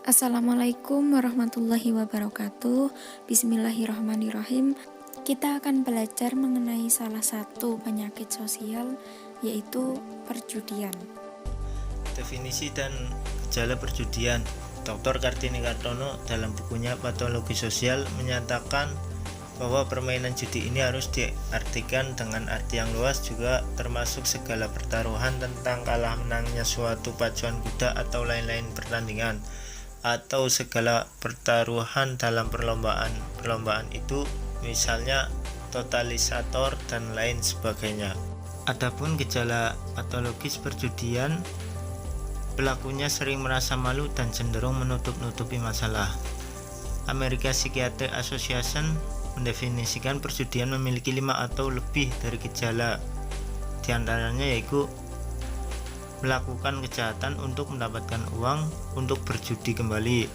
Assalamualaikum warahmatullahi wabarakatuh. Bismillahirrahmanirrahim. Kita akan belajar mengenai salah satu penyakit sosial, yaitu perjudian. Definisi dan gejala perjudian. Dr. Kartini Kartono dalam bukunya Patologi Sosial menyatakan bahwa permainan judi ini harus diartikan dengan arti yang luas, juga termasuk segala pertaruhan tentang kalah menangnya suatu pacuan kuda atau lain-lain pertandingan, atau segala pertaruhan dalam perlombaan itu, misalnya totalisator dan lain sebagainya. Adapun gejala patologis perjudian, pelakunya sering merasa malu dan cenderung menutup-nutupi masalah. American Psychiatric Association mendefinisikan perjudian memiliki 5 atau lebih dari gejala. Di antaranya yaitu melakukan kejahatan untuk mendapatkan uang untuk berjudi kembali.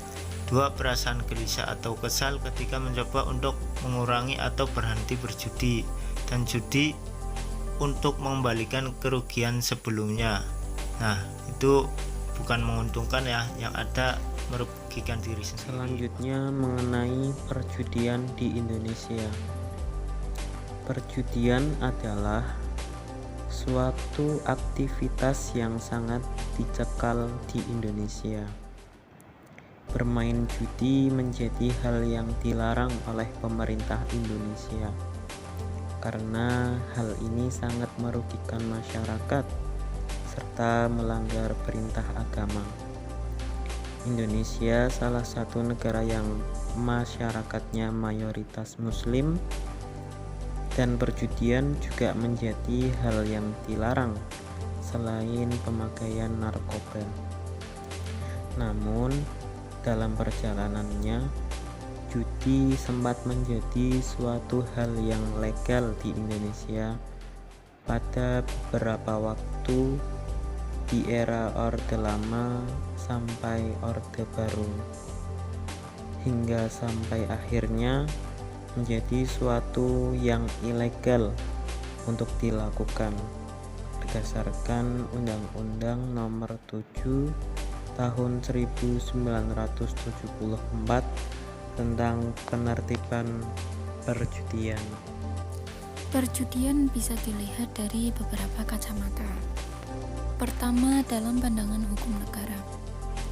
2. Perasaan gelisah atau kesal ketika mencoba untuk mengurangi atau berhenti berjudi, dan judi untuk mengembalikan kerugian sebelumnya. Nah, itu bukan menguntungkan ya, yang ada merugikan diri sendiri. Selanjutnya mengenai perjudian di Indonesia. Perjudian adalah suatu aktivitas yang sangat dicekal di Indonesia. Bermain judi menjadi hal yang dilarang oleh pemerintah Indonesia karena hal ini sangat merugikan masyarakat serta melanggar perintah agama. Indonesia salah satu negara yang masyarakatnya mayoritas muslim, dan perjudian juga menjadi hal yang dilarang selain pemakaian narkoba. Namun dalam perjalanannya, judi sempat menjadi suatu hal yang legal di Indonesia pada beberapa waktu di era Orde Lama sampai Orde Baru, hingga sampai akhirnya menjadi suatu yang ilegal untuk dilakukan berdasarkan Undang-Undang Nomor 7 Tahun 1974 tentang penertiban perjudian. Perjudian bisa dilihat dari beberapa kacamata. Pertama, dalam pandangan hukum negara.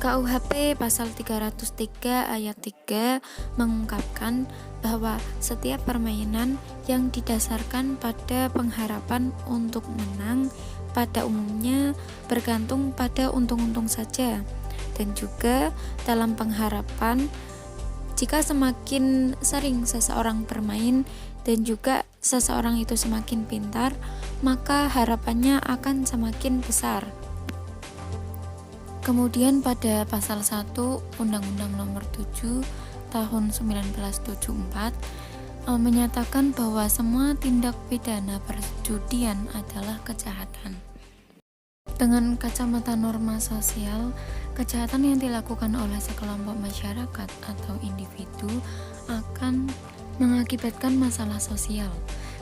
KUHP pasal 303 ayat 3 mengungkapkan bahwa setiap permainan yang didasarkan pada pengharapan untuk menang pada umumnya bergantung pada untung-untung saja, dan juga dalam pengharapan jika semakin sering seseorang bermain dan juga seseorang itu semakin pintar, maka harapannya akan semakin besar. Kemudian pada pasal 1 Undang-Undang Nomor 7 Tahun 1974 menyatakan bahwa semua tindak pidana perjudian adalah kejahatan. Dengan kacamata norma sosial, kejahatan yang dilakukan oleh sekelompok masyarakat atau individu akan mengakibatkan masalah sosial.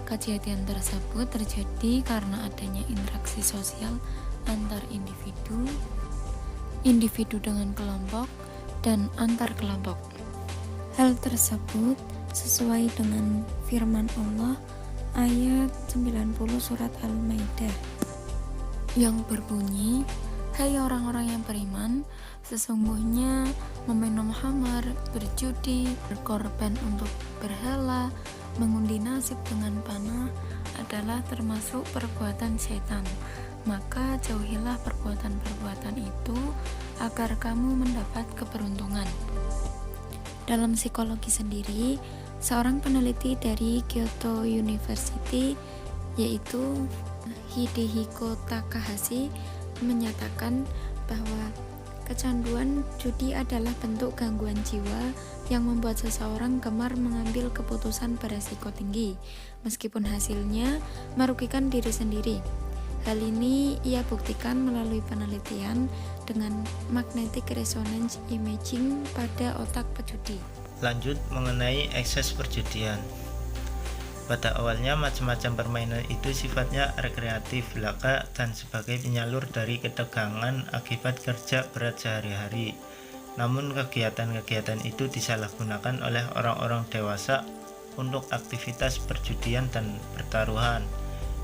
Kejadian tersebut terjadi karena adanya interaksi sosial antar individu dengan kelompok, dan antar kelompok. Hal tersebut sesuai dengan firman Allah ayat 90 surat Al-Maidah yang berbunyi, "Hai orang-orang yang beriman, sesungguhnya meminum khamar, berjudi, berkorban untuk berhala, mengundi nasib dengan panah adalah termasuk perbuatan setan. Maka jauhilah perbuatan-perbuatan itu agar kamu mendapat keberuntungan." Dalam psikologi sendiri, seorang peneliti dari Kyoto University, yaitu Hidehiko Takahashi, menyatakan bahwa kecanduan judi adalah bentuk gangguan jiwa yang membuat seseorang gemar mengambil keputusan beresiko tinggi, meskipun hasilnya merugikan diri sendiri. Hal ini ia buktikan melalui penelitian dengan magnetic resonance imaging pada otak pejudi. Lanjut mengenai ekses perjudian. Pada awalnya macam-macam permainan itu sifatnya rekreatif, belaka, dan sebagai penyalur dari ketegangan akibat kerja berat sehari-hari. Namun kegiatan-kegiatan itu disalahgunakan oleh orang-orang dewasa untuk aktivitas perjudian dan pertaruhan.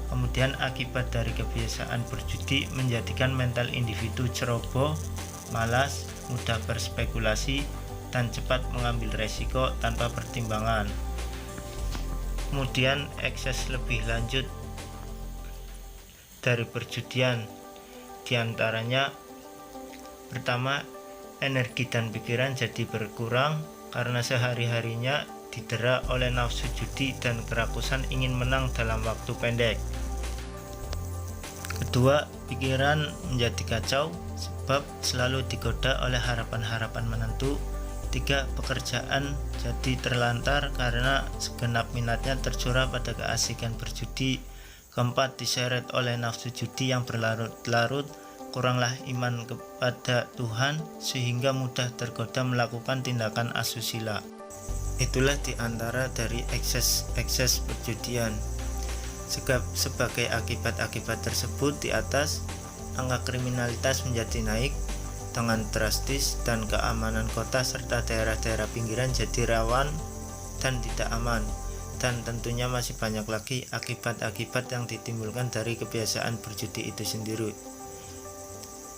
Kemudian akibat dari kebiasaan berjudi menjadikan mental individu ceroboh, malas, mudah berspekulasi, dan cepat mengambil resiko tanpa pertimbangan. Kemudian ekses lebih lanjut dari perjudian, diantaranya pertama, energi dan pikiran jadi berkurang karena sehari-harinya didera oleh nafsu judi dan kerakusan ingin menang dalam waktu pendek. Kedua, pikiran menjadi kacau sebab selalu digoda oleh harapan-harapan menentu. Tiga, pekerjaan jadi terlantar karena segenap minatnya tercurah pada keasikan berjudi. Keempat, diseret oleh nafsu judi yang berlarut-larut, kuranglah iman kepada Tuhan sehingga mudah tergoda melakukan tindakan asusila. Itulah diantara dari ekses perjudian. Sebagai akibat-akibat tersebut di atas, angka kriminalitas menjadi naik dengan drastis dan keamanan kota serta daerah-daerah pinggiran jadi rawan dan tidak aman. Dan tentunya masih banyak lagi akibat-akibat yang ditimbulkan dari kebiasaan berjudi itu sendiri.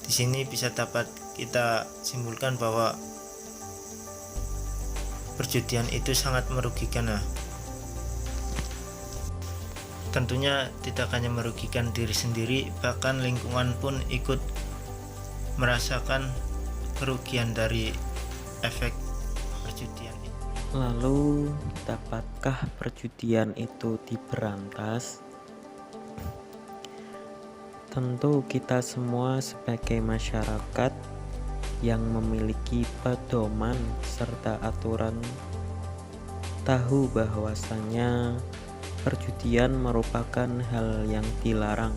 Di sini bisa dapat kita simpulkan bahwa perjudian itu sangat merugikan. Tentunya tidak hanya merugikan diri sendiri, bahkan lingkungan pun ikut merasakan kerugian dari efek perjudian ini. Lalu, dapatkah perjudian itu diberantas? Tentu kita semua sebagai masyarakat yang memiliki pedoman serta aturan tahu bahwasanya perjudian merupakan hal yang dilarang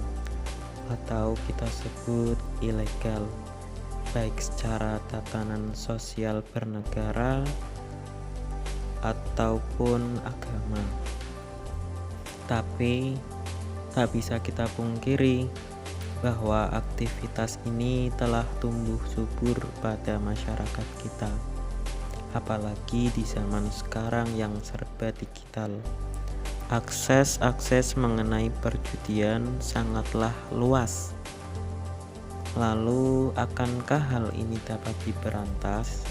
atau kita sebut ilegal, baik secara tatanan sosial bernegara ataupun agama. Tapi tak bisa kita pungkiri bahwa aktivitas ini telah tumbuh subur pada masyarakat kita, apalagi di zaman sekarang yang serba digital. Akses mengenai perjudian sangatlah luas. Lalu, akankah hal ini dapat diberantas?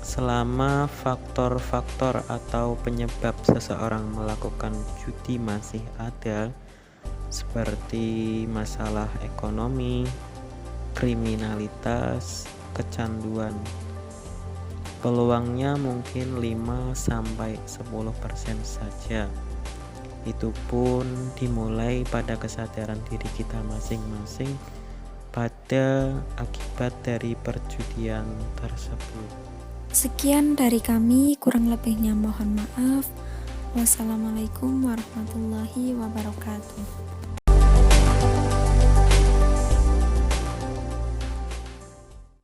Selama faktor-faktor atau penyebab seseorang melakukan judi masih ada, seperti masalah ekonomi, kriminalitas, kecanduan, peluangnya mungkin 5-10% saja. Itu pun dimulai pada kesadaran diri kita masing-masing pada akibat dari perjudian tersebut. Sekian dari kami, kurang lebihnya mohon maaf. Wassalamualaikum warahmatullahi wabarakatuh.